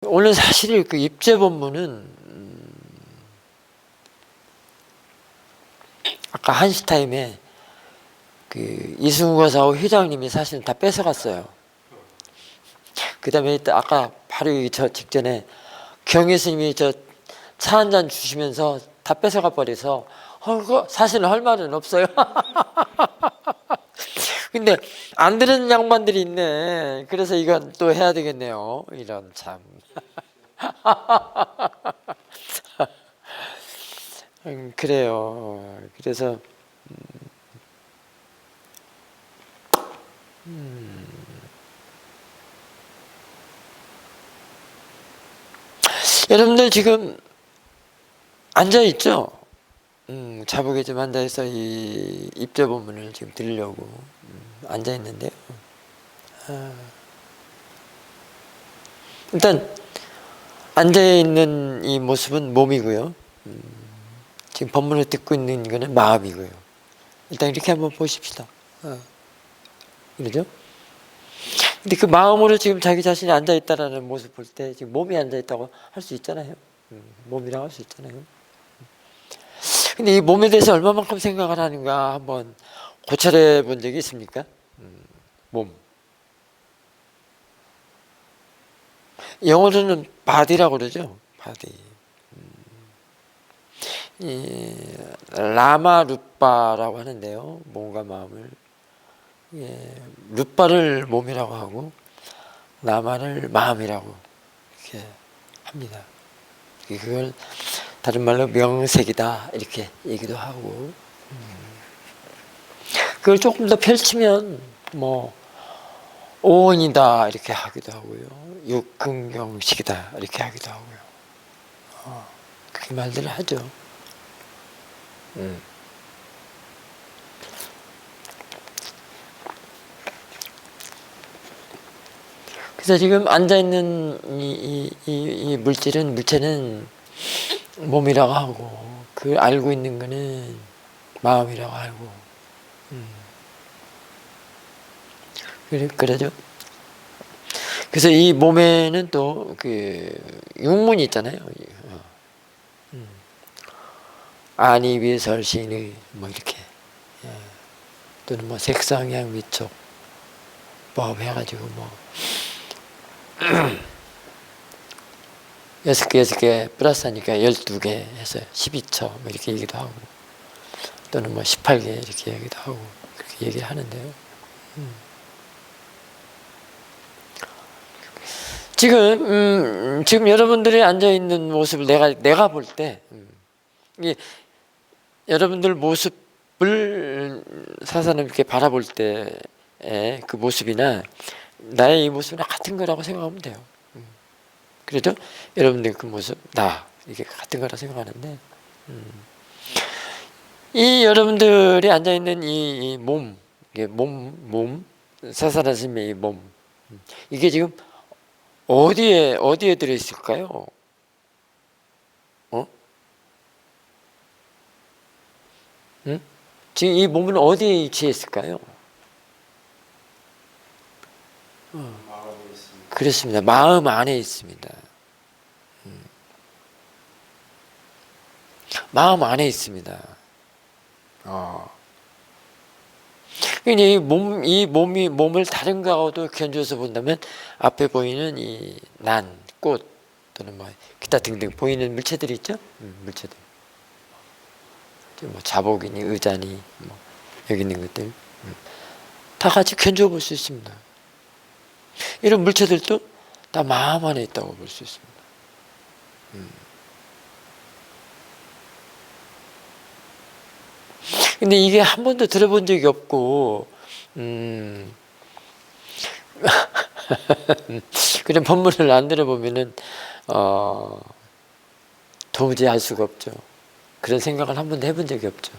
오늘 사실 그 입제 본문은 아까 한시타임에 그 이승우가사오 회장님이 사실은 다 뺏어갔어요. 그 다음에 아까 바로 저 직전에 경혜 스님이 저 차 한 잔 주시면서 다 뺏어가 버려서 사실은 할 말은 없어요. 근데 안 들은 양반들이 있네. 그래서 이건 또 해야 되겠네요. 이런 참. 그래요. 그래서 여러분들 지금 앉아 있죠? 자복에 좀 앉아 있어 이 입제 본문을 지금 들으려고 앉아 있는데요. 일단 앉아 있는 이 모습은 몸이고요. 지금 본문을 듣고 있는 거는 마음이고요. 일단 이렇게 한번 보십시다. 그러죠? 근데 그 마음으로 지금 자기 자신이 앉아 있다라는 모습 볼 때 지금 몸이 앉아 있다고 할 수 있잖아요. 몸이라고 할 수 있잖아요. 근데 이 몸에 대해서 얼마만큼 생각을 하는가 한번 고찰해 본 적이 있습니까? 몸. 영어로는 body라고 그러죠. body. 이 라마 루빠라고 하는데요. 몸과 마음을. 루빠를 몸이라고 하고 라마를 마음이라고 이렇게 합니다. 그걸 다른 말로 명색이다 이렇게 얘기도 하고, 그걸 조금 더 펼치면 뭐 오온이다 이렇게 하기도 하고요, 육근경식이다 이렇게 하기도 하고요. 그렇게 말들을 하죠. 그래서 지금 앉아 있는 이 물체는 몸이라고 하고, 그 알고 있는 거는 마음이라고 알고, 그러죠. 그래서 이 몸에는 또 그 육문이 있잖아요. 안이비설신의 뭐 이렇게, 또는 뭐 색상향 위촉 법 해가지고 뭐 6개 플러스 하니까 12개 해서 12처 뭐 이렇게 얘기도 하고, 또는 뭐 18개 이렇게 얘기도 하고, 그렇게 얘기하는데요. 지금 여러분들이 앉아 있는 모습을 내가 볼 때, 여러분들 모습을 사사는 이렇게 바라볼 때의 그 모습이나 나의 이 모습이랑 같은 거라고 생각하면 돼요. 그래도 여러분들 그 모습, 이게 같은 거라 생각하는데, 이 여러분들이 앉아 있는 이 몸, 이게 몸, 사사라심의 이 몸, 이게 지금 어디에 들어있을까요? 지금 이 몸은 어디에 위치했을까요? 그렇습니다. 마음 안에 있습니다. 마음 안에 있습니다. 이 몸을 다른 거하고도 견주어서 본다면 앞에 보이는 이 꽃 또는 뭐 기타 등등 보이는 물체들이 있죠. 물체들. 뭐 자복이니 의자니 뭐 여기 있는 것들 다 같이 견주어 볼 수 있습니다. 이런 물체들도 다 마음 안에 있다고 볼 수 있습니다. 근데 이게 한 번도 들어본 적이 없고, 그런 본문을 안 들어보면은 도무지 알 수가 없죠. 그런 생각을 한 번도 해본 적이 없죠.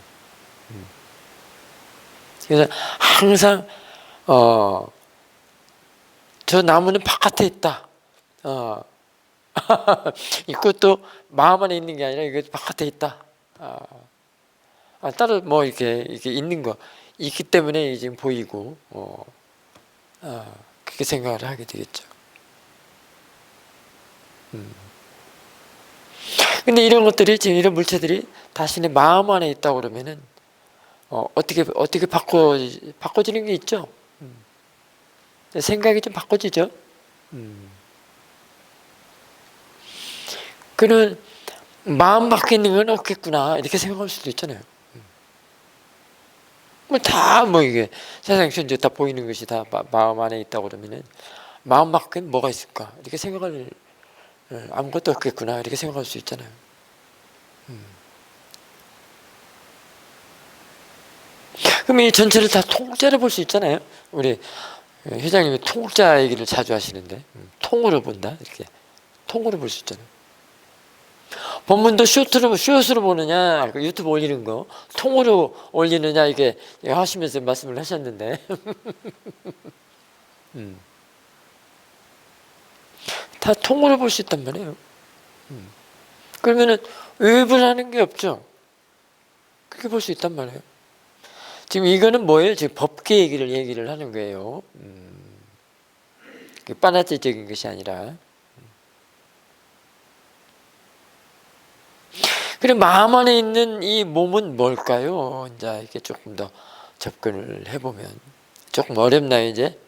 그래서 항상 저 나무는 바깥에 있다. 이 꽃도 마음 안에 있는 게 아니라 이게 바깥에 있다. 따로 뭐 이렇게 있는 거 있기 때문에 지금 보이고, 그렇게 생각을 하게 되겠죠. 근데 이런 것들이, 지금 이런 물체들이 자신의 마음 안에 있다고 그러면은, 어떻게 바꿔지는 게 있죠? 생각이 좀 바꿔지죠? 그는 마음 바뀌는 건 없겠구나, 이렇게 생각할 수도 있잖아요. 이게 세상 현재 다 보이는 것이 다 마음 안에 있다고 그러면은, 마음 바뀌면 뭐가 있을까? 이렇게 생각을, 아무것도 없겠구나, 이렇게 생각할 수 있잖아요. 그럼 이 전체를 다 통째로 볼 수 있잖아요. 우리 회장님이 통자 얘기를 자주 하시는데, 통으로 본다, 이렇게 통으로 볼 수 있잖아요. 본문도 숏으로 보느냐, 유튜브 올리는 거 통으로 올리느냐, 이게 하시면서 말씀을 하셨는데, 다 통으로 볼 수 있단 말이에요. 그러면은 외부라는 게 없죠. 그렇게 볼 수 있단 말이에요. 지금 이거는 뭐예요? 지금 법계 얘기를 하는 거예요. 빠나찌적인 것이 아니라. 그럼 마음 안에 있는 이 몸은 뭘까요? 이제 이렇게 조금 더 접근을 해보면 조금 어렵나요, 이제?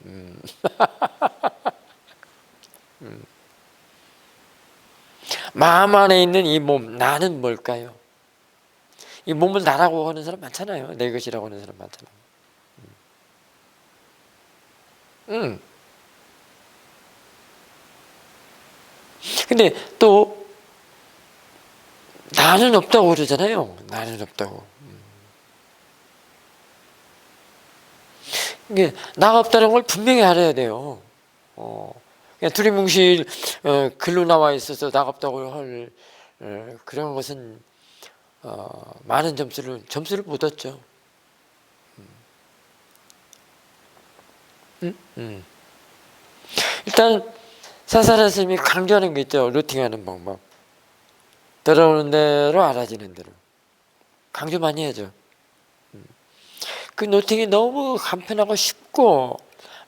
마음 안에 있는 이 몸, 나는 뭘까요? 이 몸을 나라고 하는 사람 많잖아요. 내 것이라고 하는 사람 많잖아요. 근데 또 나는 없다고 그러잖아요. 나는 없다고. 이게 나가 없다는 걸 분명히 알아야 돼요. 그냥 두리뭉실 글로 나와 있어서 나가 없다고 할 그런 것은 많은 점수를 못 얻죠. 일단 사사라 스님이 강조하는 게 있죠. 루팅하는 방법. 들어오는 대로 알아지는 대로. 강조 많이 해야죠. 그 루팅이 너무 간편하고 쉽고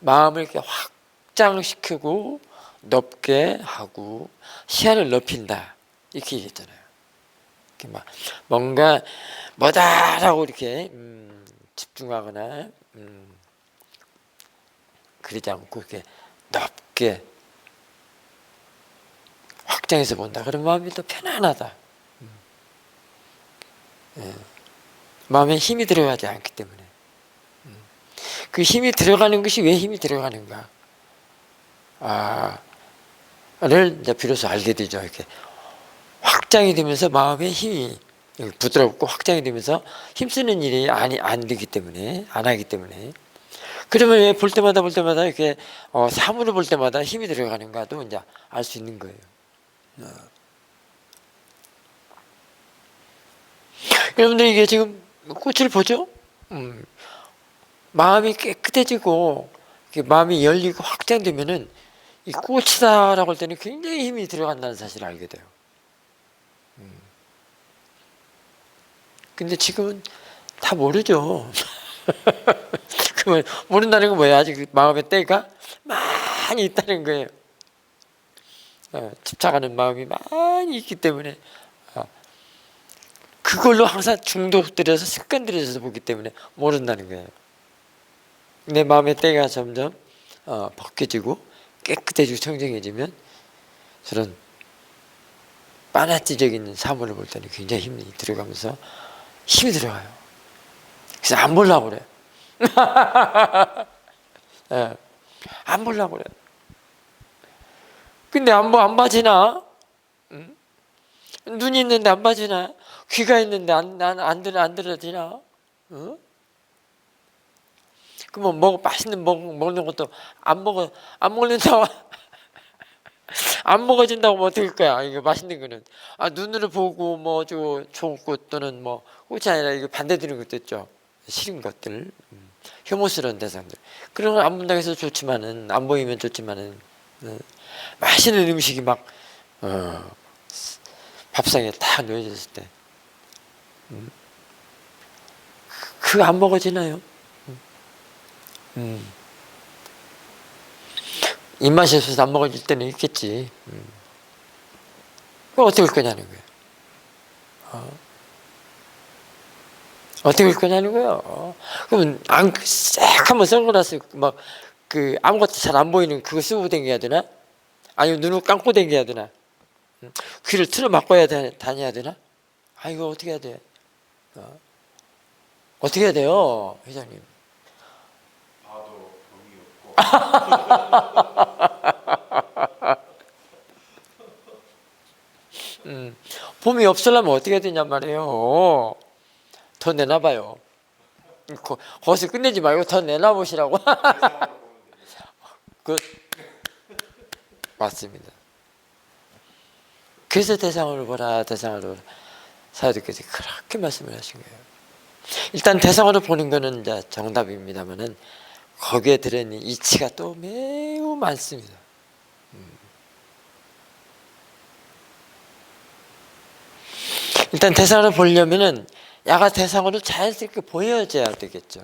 마음을 이렇게 확장시키고 넓게 하고 시야를 넓힌다, 이렇게 얘기했잖아요. 이렇게 막 뭔가 뭐다라고 이렇게 집중하거나 그러지 않고 이렇게 넓게 확장해서 본다. 그런 마음이 또 편안하다. 마음에 힘이 들어가지 않기 때문에. 그 힘이 들어가는 것이 왜 힘이 들어가는가? 를 이제 비로소 알게 되죠. 이렇게 확장이 되면서 마음의 힘이 부드럽고 확장이 되면서 힘쓰는 일이 안 되기 때문에, 안 하기 때문에. 그러면 왜 볼 때마다 이렇게 사물을 볼 때마다 힘이 들어가는가도 이제 알 수 있는 거예요. 여러분들 이게 지금 꽃을 보죠? 마음이 깨끗해지고 마음이 열리고 확장되면은 이 꽃이다라고 할 때는 굉장히 힘이 들어간다는 사실을 알게 돼요. 근데 지금은 다 모르죠. 그러면 모른다는 건 뭐예요? 아직 마음의 때가 많이 있다는 거예요. 집착하는 마음이 많이 있기 때문에 그걸로 항상 중독들여서 습관들여서 보기 때문에 모른다는 거예요. 내 마음의 때가 점점 벗겨지고 깨끗해지고 청정해지면 저런 빠나찌적인 사물을 볼 때는 굉장히 힘이 들어가면서 힘이 들어가요. 그래서 안 보려고 그래요. 안 보려고 그래요. 근데 안 봐지나? 눈이 있는데 안 봐지나? 귀가 있는데 안 들어지나? 그러면 맛있는 먹는 것도 안 먹는다고 안 먹어진다고 뭐 어떡할 거야? 이거 맛있는 거는 눈으로 보고 뭐 좋고 또는 뭐 꽃이 아니라 이거 반대되는 것도 있죠. 싫은 것들, 혐오스러운 대상들. 그런 걸 안 본다고 해서 좋지만은, 안 보이면 좋지만은 맛있는 음식이 막 밥상에 딱 놓여졌을 때 그거 안 먹어지나요? 입맛이 없어서 안 먹어질 때는 있겠지. 그거 어떻게 할 거냐는 거예요. 어떻게 할 거냐는 거예요. 그러면 싹 한번 선글라스 막 아무것도 잘 안 보이는 그거 쓰고 다녀야 되나? 아니면 눈을 감고 다녀야 되나? 귀를 틀어 막고 다녀야 되나? 이거 어떻게 해야 돼? 어떻게 해야 돼요, 회장님? 봐도 병이 없고. 봄이 없으려면 어떻게 해야 되냔 말이에요. 더 내놔봐요. 거기서 끝내지 말고 더 내놔보시라고. 맞습니다. 그래서 대상으로 보라, 대상으로 보라. 사도께서 그렇게 말씀을 하신 거예요. 일단 대상으로 보는 거는 이제 정답입니다만은 거기에 들어있는 이치가 또 매우 많습니다. 일단 대상으로 보려면은 야가 대상으로 자연스럽게 보여져야 되겠죠.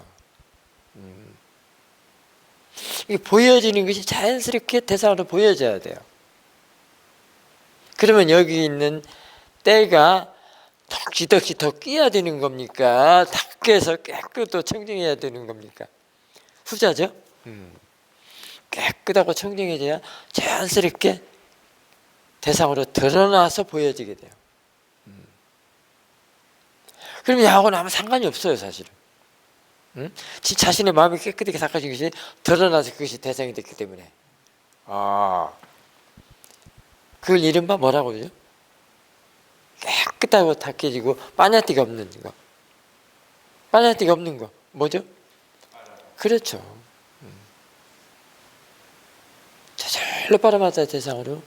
이게 보여지는 것이 자연스럽게 대상으로 보여져야 돼요. 그러면 여기 있는 때가 덕지덕지 더 끼야 되는 겁니까? 닦여서 깨끗하고 청정해야 되는 겁니까? 후자죠. 깨끗하고 청정해져야 자연스럽게 대상으로 드러나서 보여지게 돼요. 그러면 야하고는 아무 상관이 없어요, 사실은. 자신의 마음이 깨끗하게 닦아진 것이 드러나서 그것이 대상이 됐기 때문에. 그걸 이른바 뭐라고 그러죠? 깨끗하고 닦여지고 빠냐띠가 없는 거. 빠냐띠가 없는 거 뭐죠? 그렇죠. 저절로 빨아맞아 대상으로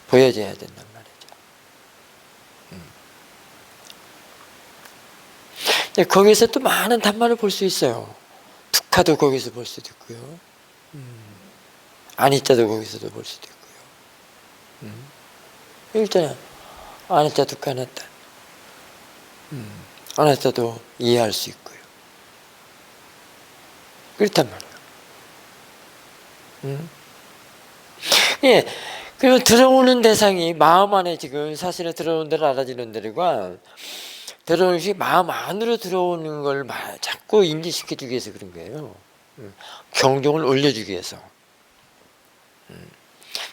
보여져야 된단 말이죠. 거기서 또 많은 단말을 볼 수 있어요. 두카도 거기서 볼 수도 있고요. 아니자도 거기서도 볼 수도 있고요. 여기 있잖아요. 아니자 두카 나타. 아니자도 이해할 수 있고요. 그렇단 말이에요. 예. 그리고 들어오는 대상이 마음 안에 지금 사실은 들어오는 대로 알아지는 대로가 들어오는 것이 마음 안으로 들어오는 걸 자꾸 인지시켜주기 위해서 그런 거예요. 경종을 올려주기 위해서.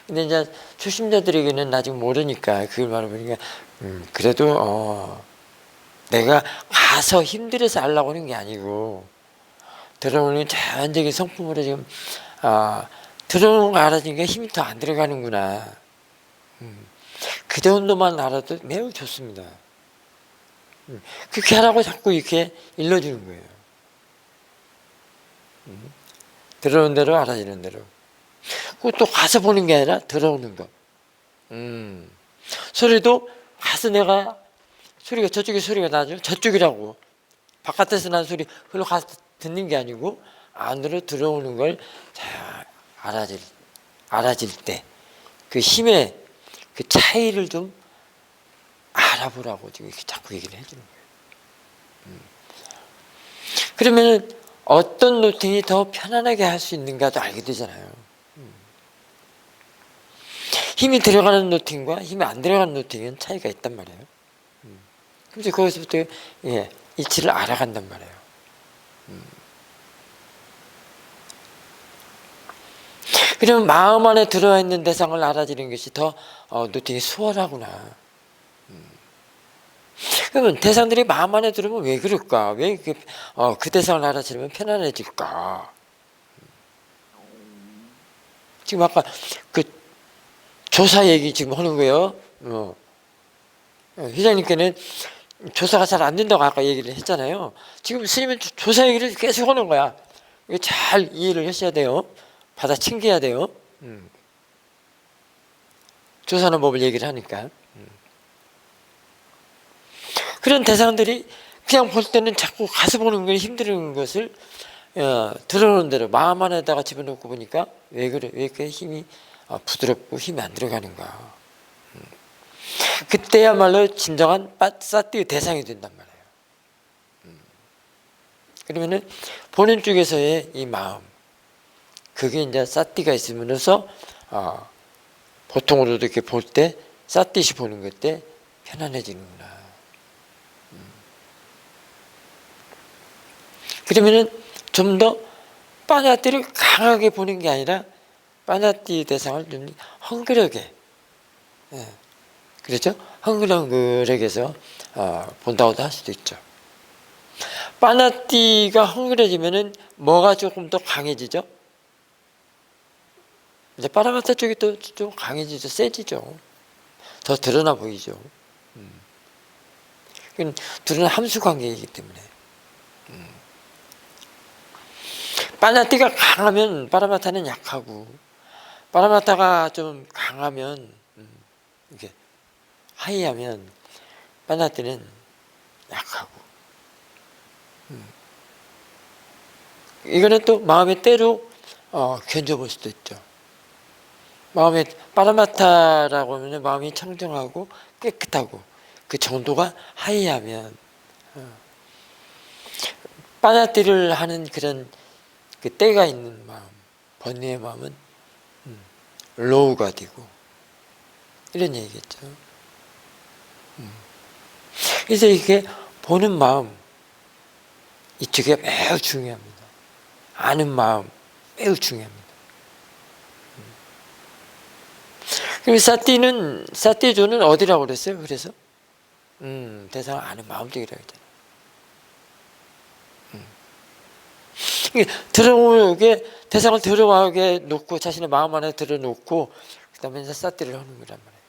근데 이제 초심자들에게는 아직 모르니까 그걸 말해보니까 그래도 내가 가서 힘들어서 하려고 하는 게 아니고 들어오는 자연적인 성품으로 지금 들어오는 거 알아주니까 힘이 더 안 들어가는구나. 그 정도만 알아도 매우 좋습니다. 그렇게 하라고 자꾸 이렇게 일러주는 거예요. 들어오는 대로 알아지는 대로. 또 가서 보는 게 아니라 들어오는 거. 소리도 가서 내가 소리가 저쪽에 소리가 나죠. 저쪽이라고. 바깥에서 나는 소리 그걸로 가서 듣는 게 아니고 안으로 들어오는 걸 잘 알아질 때 그 힘의 그 차이를 좀 알아보라고 지금 이렇게 자꾸 얘기를 해주는 거예요. 그러면 어떤 노팅이 더 편안하게 할 수 있는가도 알게 되잖아요. 힘이 들어가는 노팅과 힘이 안 들어가는 노팅은 차이가 있단 말이에요. 그래서 거기서부터 이치를 알아간단 말이에요. 그러면 마음 안에 들어와 있는 대상을 알아지는 것이 더 노팅이 수월하구나. 그러면 대상들이 마음 안에 들으면 왜 그럴까? 왜 그 대상을 알아채면 편안해질까? 지금 아까 그 조사 얘기 지금 하는 거예요. 회장님께는 조사가 잘 안 된다고 아까 얘기를 했잖아요. 지금 스님은 조사 얘기를 계속 하는 거야. 이거 잘 이해를 하셔야 돼요. 받아 챙겨야 돼요. 조사하는 법을 얘기를 하니까. 그런 대상들이 그냥 볼 때는 자꾸 가서 보는 게 힘든 것을 들어오는 대로 마음 안에다가 집어넣고 보니까 왜 이렇게 힘이 부드럽고 힘이 안 들어가는가. 그때야말로 진정한 사띠의 대상이 된단 말이에요. 그러면은 보는 쪽에서의 이 마음, 그게 이제 사띠가 있으면서 보통으로도 이렇게 볼 때 사띠시 보는 것 때 편안해지는구나. 그러면은 좀 더 빠냐띠를 강하게 보는 게 아니라 빠냐띠 대상을 좀 헝그러게, 그렇죠? 헝그러게 해서 본다고도 할 수도 있죠. 빠냐띠가 헝그러지면은 뭐가 조금 더 강해지죠? 이제 파라마타 쪽이 또 좀 강해지죠. 세지죠. 더 드러나 보이죠. 둘은 함수 관계이기 때문에. 빠냐띠가 강하면 파라마타는 약하고, 파라마타가 좀 강하면, 이렇게 하이하면 빠냐띠는 약하고. 이거는 또 마음의 때로 견뎌볼 수도 있죠. 마음에 파라마타라고 하면 마음이 청정하고 깨끗하고 그 정도가 하이하면, 빠냐띠를 하는 그런 그 때가 있는 마음, 번뇌의 마음은 로우가 되고, 이런 얘기겠죠. 그래서 이게 보는 마음, 이쪽에 매우 중요합니다. 아는 마음 매우 중요합니다. 그럼 사띠조는 어디라고 그랬어요? 그래서 대상을 아는 마음 쪽이라고 했잖아요. 들어오게 대상을 들어가게 놓고 자신의 마음 안에 들어놓고 그다음에 이제 사띠를 하는 거란 말이에요.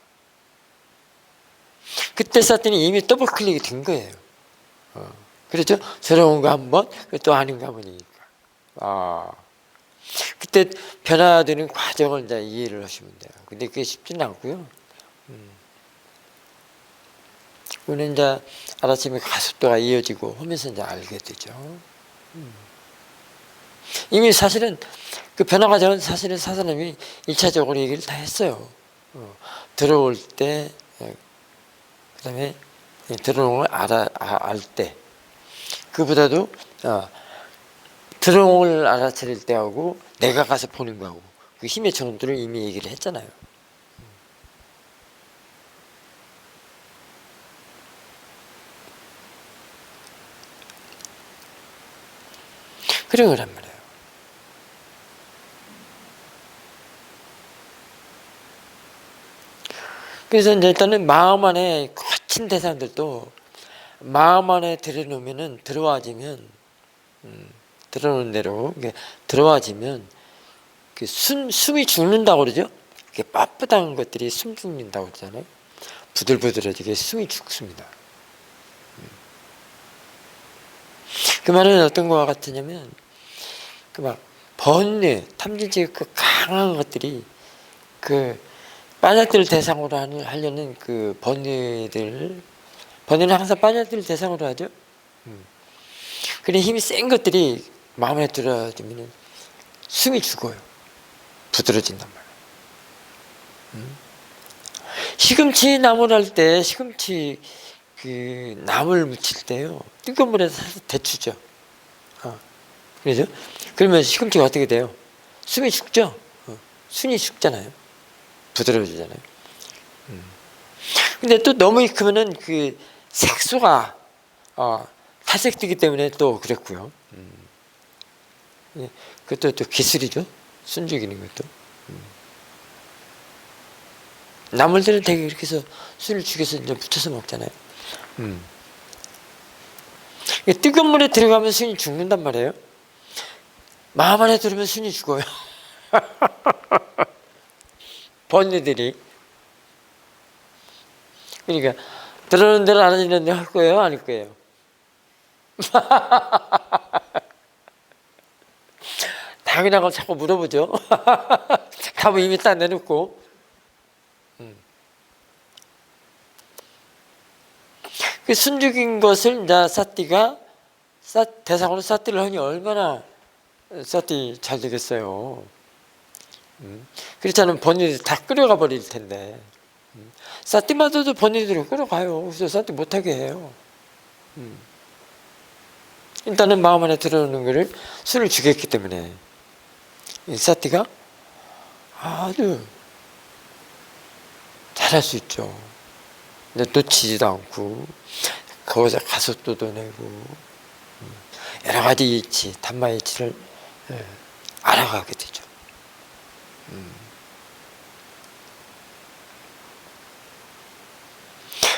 그때 사띠는 이미 더블 클릭이 된 거예요. 그렇죠? 들어온 거 한 번, 또 아는 거 한 번이니까. 그때 변화되는 과정을 이제 이해를 하시면 돼요. 근데 그게 쉽지는 않고요. 그거는 이제 알아차림의 가속도가 이어지고 하면서 이제 알게 되죠. 이미 사실은 그 변화 과정은 사실은 사사님이 1차적으로 얘기를 다 했어요. 들어올 때, 그 다음에 들어오는 걸 알 때, 그보다도 들어오는 걸 알아차릴 때하고 내가 가서 보는 거하고 그 힘의 정도를 이미 얘기를 했잖아요. 그런 거란 말이에요. 그래서 이제 일단은 마음 안에 거친 대상들도 마음 안에 들여놓으면은 들어와지면, 들어오는 대로 들어와지면 그 숨이 죽는다고 그러죠? 이렇게 빳빳한 것들이 숨 죽는다고 그러잖아요. 부들부들해지게 숨이 죽습니다. 그 말은 어떤 거와 같으냐면, 그 막 번뇌, 탐진치 그 강한 것들이 그 빠냐띠를 대상으로 하려는 그 번뇌는 항상 빠냐띠를 대상으로 하죠. 그런 힘이 센 것들이 마음에 들어지면 숨이 죽어요. 부드러진단 말이에요. 시금치 나무를 할 때 시금치 그 나무를 묻힐 때요, 뜨거운 물에서 살짝 데추죠. 그래죠? 그러면 시금치가 어떻게 돼요? 숨이 죽죠. 순이 죽잖아요. 부드러워지잖아요. 근데 또 너무 익으면은 그 색소가 탈색되기 때문에 또 그랬고요. 그것도 또 기술이죠. 순 죽이는 것도. 나물들은 되게 이렇게 해서 순을 죽여서 이제 묻혀서 먹잖아요. 뜨거운 물에 들어가면 순이 죽는단 말이에요. 마음 안에 들으면 순이 죽어요. 번뇌들이. 그러니까 들어오는 대로 안 하는 대로 할 거예요? 아닐 거예요? 당연한 걸 자꾸 물어보죠. 답은 이미 딱 내놓고. 그 순죽인 것을 이제 사띠가 대상으로 사띠를 하니 얼마나 사띠 잘 되겠어요. 그렇지 않으면 번뇌들이 다 끌어가 버릴 텐데. 사띠마저도 번뇌들을 끌어가요. 그래서 사띠 못하게 해요. 일단은 마음 안에 들어오는 거를 술을 죽였기 때문에 이 사띠가 아주 잘할 수 있죠. 근데 놓치지도 않고 거기서 가속도도 내고 여러 가지 이치, 단마 이치를 알아가게 되죠.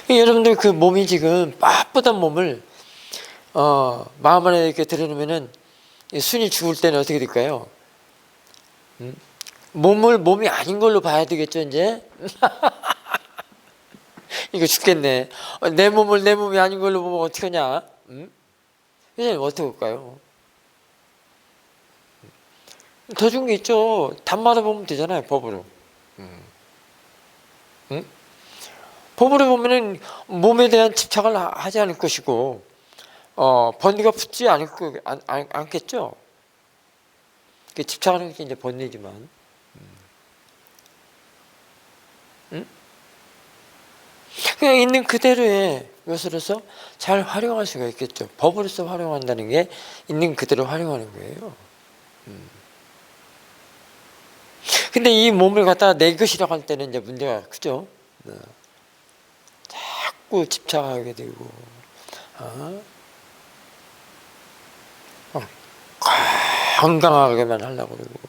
여러분들 그 몸이 지금 빳빳한 몸을 마음 안에 이렇게 들여놓으면은 순이 죽을 때는 어떻게 될까요? 몸을 몸이 아닌 걸로 봐야 되겠죠, 이제? 이거 죽겠네. 내 몸을 내 몸이 아닌 걸로 보면 어떡하냐? 이제 어떻게 할까요? 더 좋은 게 있죠. 단마다 보면 되잖아요, 법으로. 응? 법으로 보면은 몸에 대한 집착을 하지 않을 것이고, 번뇌가 붙지 않겠죠. 그 집착하는 게 이제 번뇌지만, 응? 그냥 있는 그대로의 것으로서 잘 활용할 수가 있겠죠. 법으로서 활용한다는 게 있는 그대로 활용하는 거예요. 근데 이 몸을 갖다가 내 것이라고 할 때는 이제 문제가 크죠. 자꾸 집착하게 되고, 건강하게만 하려고 그러고.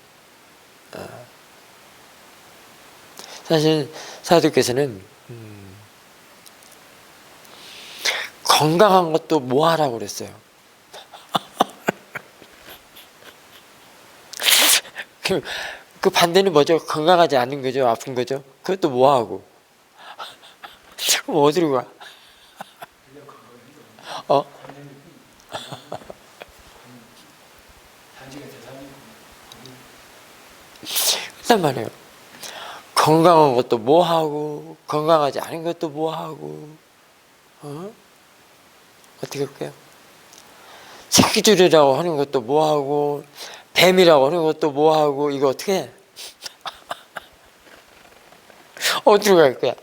사실 사도께서는 건강한 것도 뭐 하라고 그랬어요. 그 반대는 뭐죠? 건강하지 않은 거죠? 아픈 거죠? 그것도 뭐 하고? 그럼 어디로 가? 그단 말이에요. 건강한 것도 뭐 하고, 건강하지 않은 것도 뭐 하고, 어떻게 할까요? 새끼줄이라고 하는 것도 뭐 하고, 뱀이라고 하는 것도 뭐 하고, 이거 어떻게 해? 어디로 갈 거야?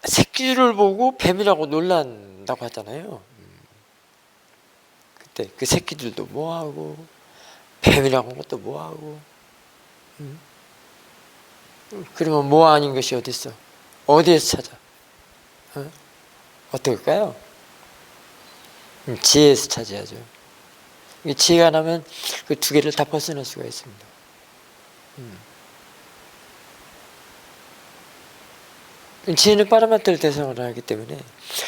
새끼줄을 보고 뱀이라고 놀란다고 하잖아요. 그때 그 새끼줄도 뭐 하고, 뱀이라고 하는 것도 뭐 하고, 그러면 뭐 아닌 것이 어디 있어? 어디에서 찾아? 어떨까요? 지혜에서 찾아야죠. 지혜가 나면 그 두 개를 다 벗어날 수가 있습니다. 지혜는 파라마타를 대상으로 하기 때문에,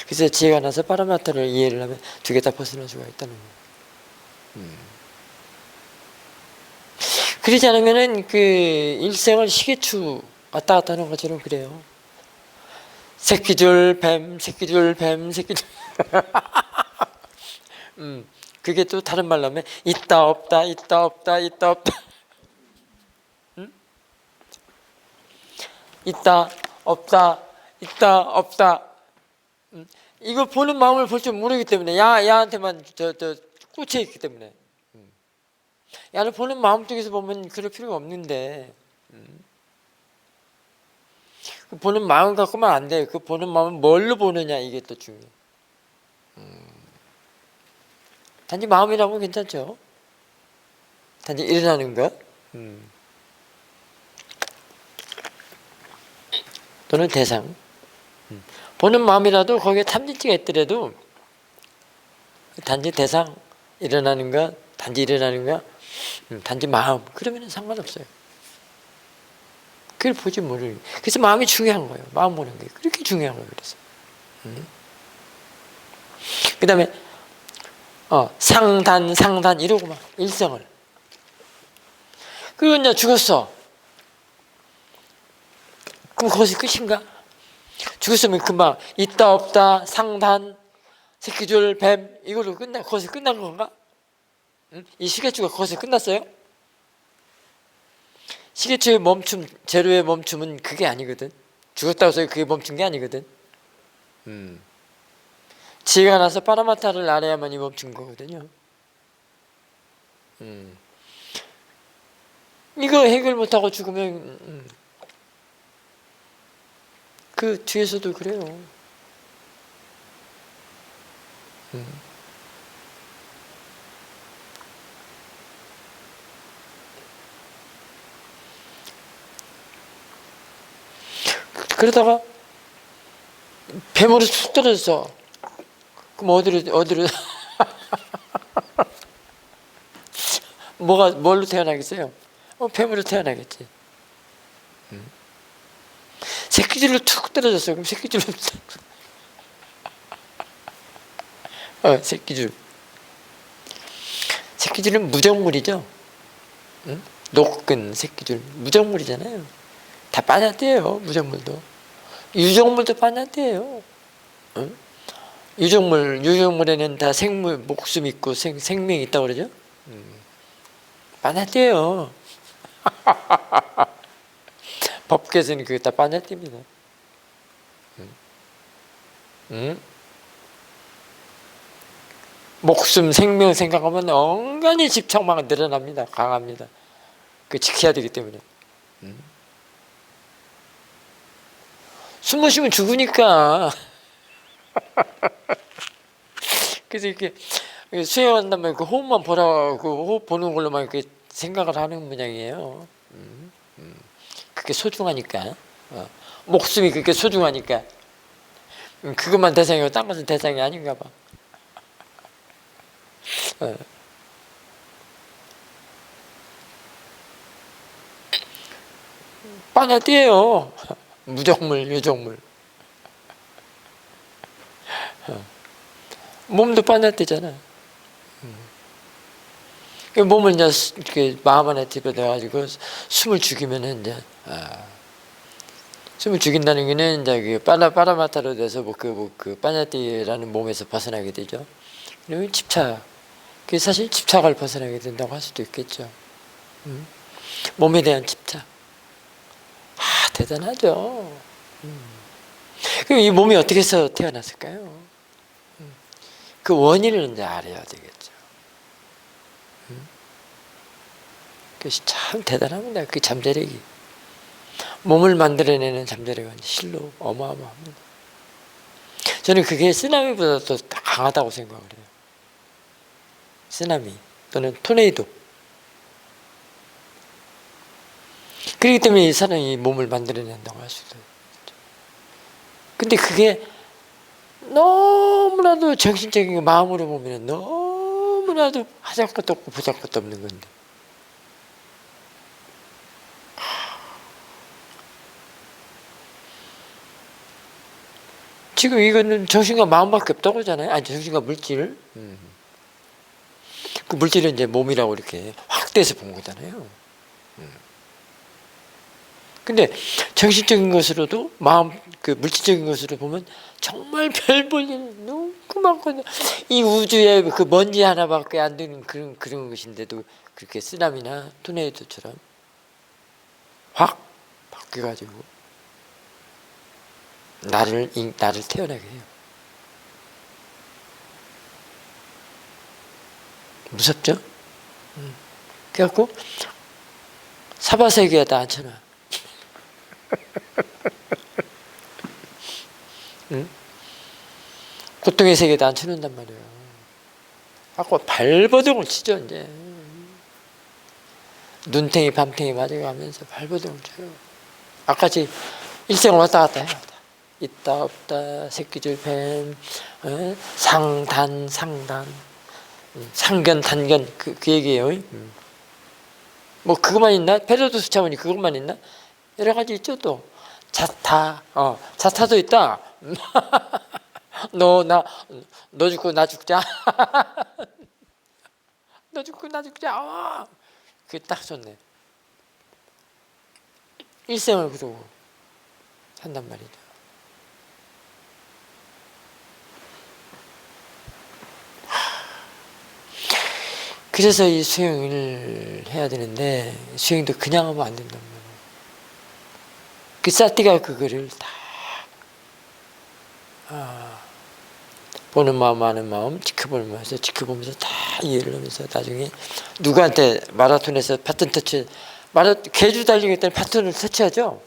그래서 지혜가 나서 파라마타를 이해를 하면 두 개 다 벗어날 수가 있다는 거예요. 그러지 않으면은 그 일생을 시계추 왔다 갔다 하는 것처럼 그래요. 새끼줄 뱀, 새끼줄 뱀, 새끼줄. 그게 또 다른 말로 하면 있다 없다 있다 없다 있다 없다. 있다 없다 있다 없다. 이거 보는 마음을 볼 줄 모르기 때문에 야한테만 꽂혀 있기 때문에. 야를 보는 마음 쪽에서 보면 그럴 필요가 없는데, 그 보는 마음 갖고만 안 돼. 그 보는 마음은 뭘로 보느냐, 이게 또 중요해. 단지 마음이라면 괜찮죠. 단지 일어나는 것, 또는 대상. 보는 마음이라도 거기에 탐진치가 있더라도 단지 대상, 일어나는 것, 단지 일어나는 것, 단지 마음, 그러면 상관없어요. 그걸 보지 모르는. 그래서 마음이 중요한 거예요. 마음 보는 게 그렇게 중요한 거예요. 그래서 그 다음에 상단 이러고 막 일생을. 그리고 이제 죽었어. 그럼 거기서 끝인가? 죽었으면 금방 있다 없다 상단 새끼줄 뱀 이걸로 거기서 끝난 건가? 이 시계추가 거기서 끝났어요? 시계추의 멈춤, 제로의 멈춤은 그게 아니거든. 죽었다고 해서 그게 멈춘 게 아니거든. 지혜가 나서 파라마타를 알아야만이 멈춘 거거든요. 이거 해결 못하고 죽으면 그 뒤에서도 그래요. 그러다가 뱀으로 툭 떨어졌어. 그럼 어디로 뭘로 태어나겠어요? 뱀으로 태어나겠지. 새끼줄로 툭 떨어졌어. 그럼 새끼줄로 새끼줄. 새끼줄은 무정물이죠. 응? 녹근 새끼줄 무정물이잖아요. 다 빠졌대요. 무정물도. 유정물도 빠졌대요. 응? 유정물에는 다 생물, 목숨 있고 생명이 있다고 그러죠. 빠졌대요. 법계에서는 그게 다 빠졌답니다. 응? 목숨, 생명 생각하면 엉간히 집착망 늘어납니다. 강합니다. 그 지켜야 되기 때문에. 숨 못 쉬면 죽으니까. 그래서 이렇게 수행한다면 그 호흡만 보라고 호흡 보는 걸로만 이렇게 생각을 하는 모양이에요. 그게 소중하니까. 목숨이 그렇게 소중하니까. 그것만 대상이고 딴 것은 대상이 아닌가 봐. 빠냐띠예요. 무정물, 유정물. 몸도 빠냐띠잖아. 몸을 이제 이렇게 마음 안에 집어넣어가지고 숨을 죽이면은 이제 숨을 죽인다는 게는 이제 그 빠라마타로 돼서 그 빠냐띠라는 몸에서 벗어나게 되죠. 그리고 집착. 그 사실 집착을 벗어나게 된다고 할 수도 있겠죠. 몸에 대한 집착. 대단하죠. 그럼 이 몸이 어떻게 해서 태어났을까요? 그 원인을 이제 알아야 되겠죠. 그것이 참 대단합니다. 그 잠재력이. 몸을 만들어내는 잠재력은 실로 어마어마합니다. 저는 그게 쓰나미보다 더 강하다고 생각을 해요. 쓰나미 또는 토네이도. 그렇기 때문에 이 사람이 몸을 만들어낸다고 할 수도 있죠. 근데 그게 너무나도 정신적인 마음으로 보면 너무나도 하잘 것도 없고 보잘 것도 없는 건데. 지금 이거는 정신과 마음밖에 없다고 하잖아요. 아니, 정신과 물질. 그 물질은 이제 몸이라고 이렇게 확대해서 본 거잖아요. 근데 정신적인 것으로도 마음, 그 물질적인 것으로 보면 정말 별 볼 일 너무 많거든요. 이 우주에 그 먼지 하나밖에 안 되는 그런 것인데도 그렇게 쓰나미나 토네이도처럼 확 바뀌어가지고 나를 태어나게 해요. 무섭죠? 그래갖고 사바세계에다 앉혀놔. 고통의 세계에다 앉혀놓는단 말이에요. 아까 발버둥을 치죠. 이제 눈탱이 밤탱이 맞아가면서 발버둥을 쳐요. 아까지 일생을 왔다 갔다 해요. 있다 없다 새끼줄 뱀, 상단 상견 단견 그 얘기예요. 뭐 그것만 있나? 페르도스 차원이 그것만 있나? 여러 가지 있죠. 또 자타도 있다. 너 죽고 나 죽자. 너 죽고 나 죽자. 그게 딱 좋네. 일생을 그러고 한단 말이죠. 그래서 이 수행을 해야 되는데 수행도 그냥 하면 안 된단 말이에요. 그 사띠가 그거를 다 보는 마음 아는 마음 지켜보면서 다 이해를 하면서 나중에 누구한테 마라톤에서 바톤 터치 개주 달리겠다는 바톤을 터치하죠.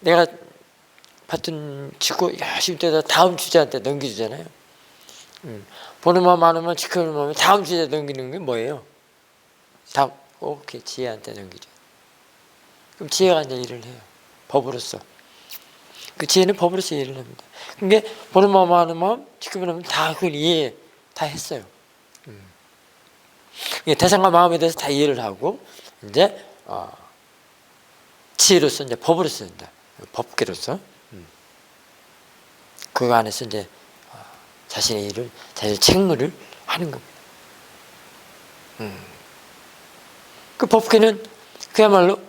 내가 바톤 치고 열심히 뛰다 다음 주자한테 넘겨주잖아요. 보는 마음 아는 마음 지켜보는 마음에 다음 주자에 넘기는 게 뭐예요? 오케이 지혜한테 넘기죠. 그럼 지혜가 이제 일을 해요. 법으로서. 그 지혜는 법으로서 이해를 합니다. 그게 보는 마음, 하는 마음, 지키는 마음 다 그걸 이해 다 했어요. 대상과 마음에 대해서 다 이해를 하고 이제 지혜로서 이제 법으로서 이제 법계로서 그 안에서 이제 자신의 일을 자신의 책무를 하는 겁니다. 그 법계는 그야말로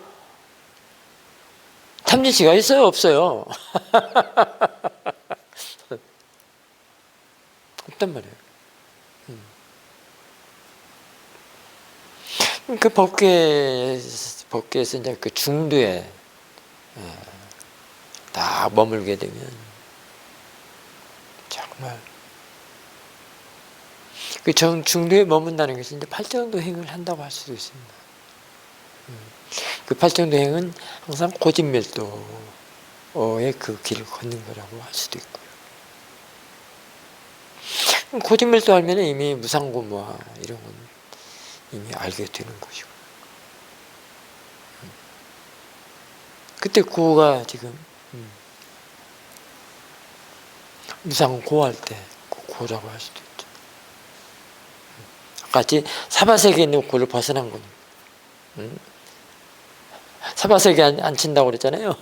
탐진치가 있어요, 없어요? 없단 말이에요. 그 법계에서 이제 그 중도에 딱 머물게 되면 정말 그 중도에 머문다는 것은 이제 팔정도행을 한다고 할 수도 있습니다. 그 팔정도행은 항상 고진멸도의 그 길을 걷는 거라고 할 수도 있고요. 고진멸도 알면 이미 무상고무와 이런 건 이미 알게 되는 것이고, 그때 고가 지금 무상고할 때 고라고 할 수도 있죠. 같이 사바세계에 있는 고를 벗어난 거니까. 사바세계 안 친다고 그랬잖아요.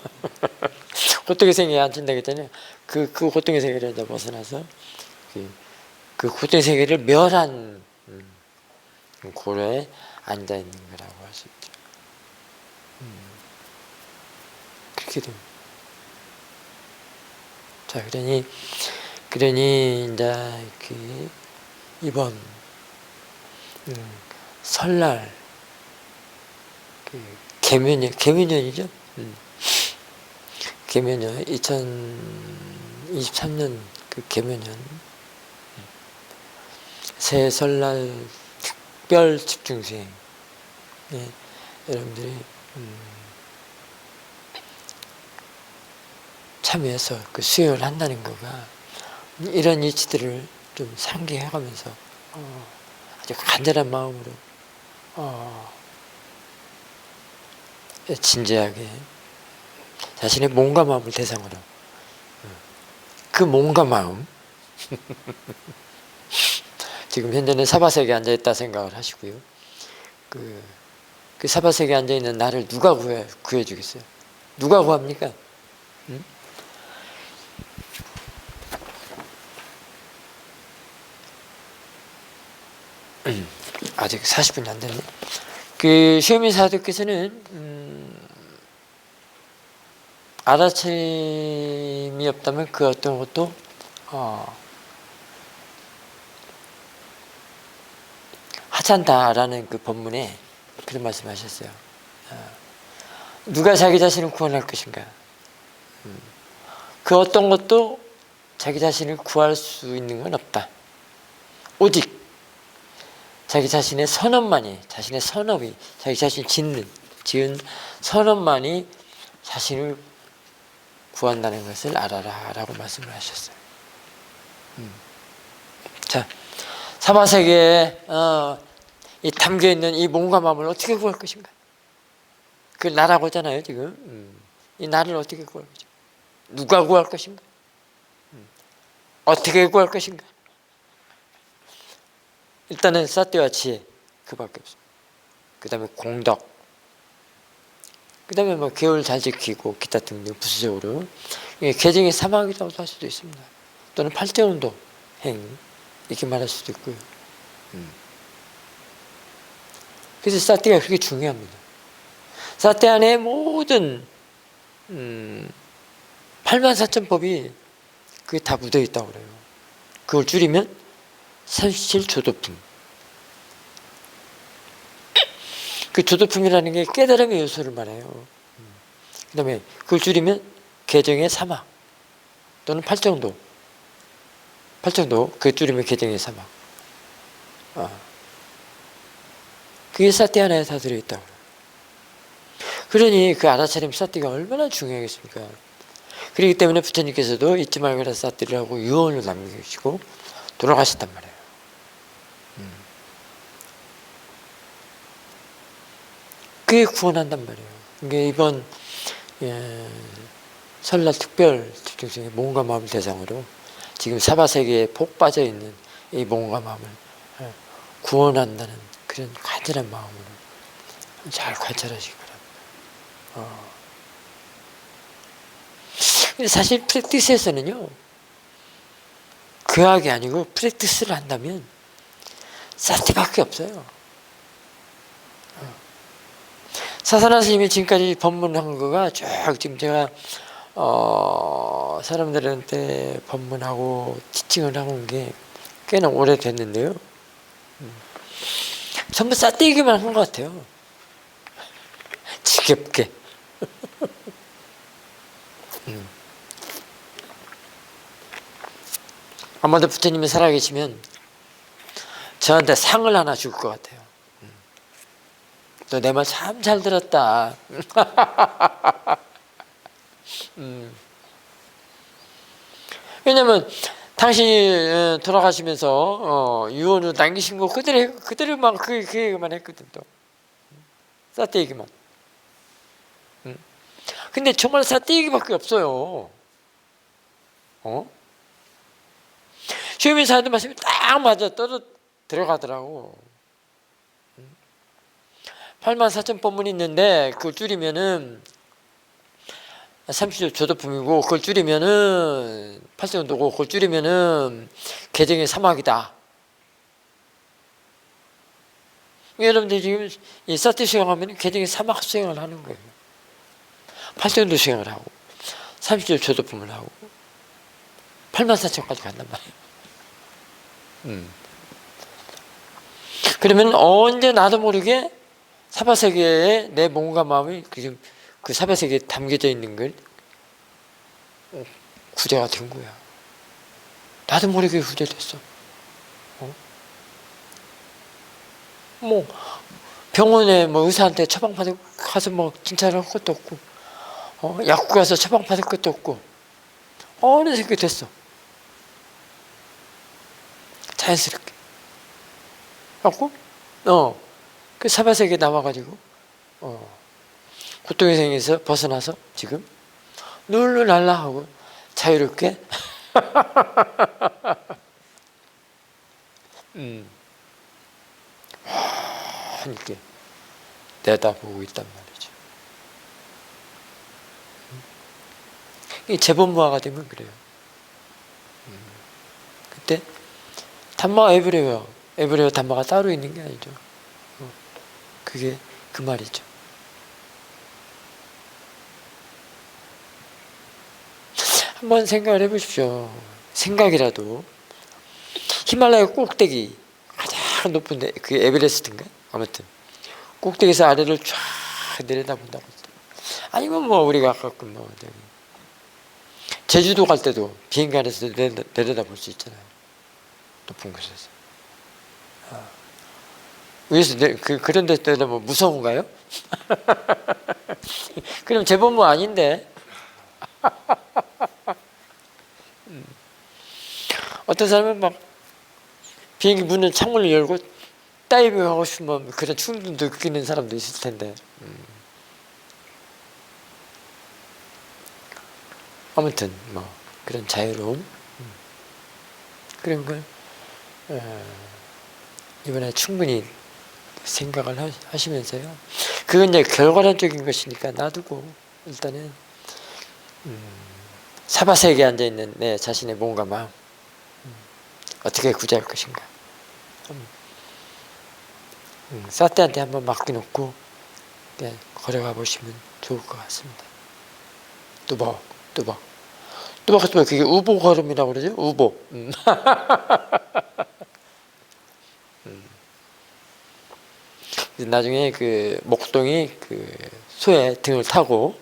고통의 세계에 안 친다고 했잖아요. 그 고통의 세계를 이제 벗어나서 그 고통의 세계를 멸한 고로에 앉아 있는 거라고 할 수 있죠. 그렇게 됩니다. 자, 그러니 이제 이번 설날 개묘년이죠. 개묘년 2023년 그 개묘년 새 설날 특별 집중수행, 여러분들이 참여해서 그 수행을 한다는 거가 이런 이치들을 좀 상기해가면서 아주 간절한 마음으로 진지하게 자신의 몸과 마음을 대상으로 그 몸과 마음 지금 현재는 사바세계에 앉아있다 생각을 하시고요. 그 사바세계에 앉아있는 나를 누가 구해주겠어요? 누가 구합니까? 아직 40분이 안 됐네. 그 시오미 사도께서는 알아차림이 없다면 그 어떤 것도 하지 않다라는 그 본문에 그런 말씀하셨어요. 누가 자기 자신을 구원할 것인가? 그 어떤 것도 자기 자신을 구할 수 있는 건 없다. 오직 자기 자신의 선업만이, 자신의 선업이, 자기 자신이 지은 선업만이 자신을 구한다는 것을 알아라 라고 말씀을 하셨어요. 자, 사바세계에 이 담겨있는 이 몸과 마음을 어떻게 구할 것인가? 그 나라고 하잖아요 지금. 이 나를 어떻게 구할 것인가? 누가 구할 것인가? 어떻게 구할 것인가? 일단은 사띠와 지혜, 그밖에 없습니다. 그 다음에 공덕, 그 다음에 뭐 계율 잘 지키고 기타 등등 부수적으로 계정의 사망이라고 할 수도 있습니다. 또는 팔정운동 행 이렇게 말할 수도 있고요. 그래서 사띠가 그렇게 중요합니다. 사띠 안에 모든 84,000법이 그게 다 묻어 있다고 그래요. 그걸 줄이면 산실조도품. 그 조도품이라는 게 깨달음의 요소를 말해요. 그 다음에 그걸 줄이면 개정의 사막 또는 팔정도. 그걸 줄이면 개정의 사막. 그게 사띠 하나에 다 들어있다고. 그러니 그 알아차림 사띠가 얼마나 중요하겠습니까? 그렇기 때문에 부처님께서도 잊지 말거라 사띠를 하고 유언을 남기시고 돌아가셨단 말이에요. 그게 구원한단 말이에요. 이게 이번 설날 특별 집중성의 몸과 마음을 대상으로 지금 사바세계에 폭 빠져 있는 이 몸과 마음을 구원한다는 그런 간절한 마음으로 잘 관찰하시기 바랍니다. 근데 사실 프랙티스에서는요, 교학이 아니고 프랙티스를 한다면 사티밖에 없어요. 사사나 스님이 지금까지 법문한 거가 쭉 지금 제가 사람들한테 법문하고 지칭을 하고 온 게 꽤나 오래됐는데요. 전부 싸대기만 한 것 같아요. 지겹게. 아마도 부처님이 살아계시면 저한테 상을 하나 줄 것 같아요. 너 내 말 참 잘 들었다. 왜냐면 당신이 돌아가시면서 유언으로 남기신 거 그대로만 그 얘기만 했거든. 또 싸대기만. 근데 정말 싸대기밖에 없어요. 주임인 사도 말씀이 딱 맞아 들어가더라고. 84,000법문이 있는데 그걸 줄이면은 30조 조도품이고, 그걸 줄이면은 8세운도고, 그걸 줄이면은 개정의 사막이다. 여러분들 지금 이 사티 수행하면 개정의 사막 수행을 하는 거예요. 8세운도 수행을 하고 30조 조도품을 하고 84,000까지 간단 말이에요. 그러면 언제 나도 모르게 사바세계에 내 몸과 마음이 그 사바세계에 담겨져 있는 걸 구제가 된 거야. 나도 모르게 구제됐어. 뭐 병원에 뭐 의사한테 처방받을 가서 뭐 진찰할 것도 없고, 약국 가서 처방받을 것도 없고, 어느새 그렇게 됐어. 자연스럽게. 갖고 그 사바세계에 나와가지고 고통의 생에서 벗어나서 지금 룰루랄라 하고 자유롭게 이렇게 내다보고 있단 말이죠. 이 재본무화가 되면 그래요. 그때 담마가 에브레어 담마가 따로 있는 게 아니죠. 그게 그 말이죠. 한번 생각을 해보십시오. 생각이라도 히말라야 꼭대기 가장 높은 그 에베레스트인가? 아무튼 꼭대기에서 아래를 쫙 내려다본다고. 아니면 뭐 우리가 가끔 뭐 제주도 갈 때도 비행기 안에서 내려다볼 수 있잖아요. 높은 곳에서. 위에서 그런 데서 내려다보면 무서운가요? 그럼 제법 뭐 아닌데. 어떤 사람은 막 비행기 문을 창문을 열고 다이빙 하고 싶으면 그런 충동도 느끼는 사람도 있을 텐데. 아무튼 뭐 그런 자유로움, 그런 걸 이번에 충분히 생각을 하시면서요. 그건 이제 결과론적인 것이니까 놔두고 일단은 사바세계에 앉아 있는 내 자신의 몸과 마음 어떻게 구제할 것인가. 사태한테 한번 맡겨놓고 걸어가 보시면 좋을 것 같습니다. 뚜벅 그게 우보 걸음이라고 그러죠? 우보. 나중에 그 목동이 그 소의 등을 타고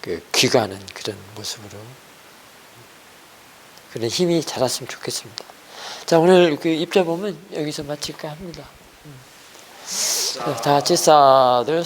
그 귀가하는 그런 모습으로 그런 힘이 자랐으면 좋겠습니다. 자, 오늘 그 입자 보면 여기서 마칠까 합니다. 다 같이 사두.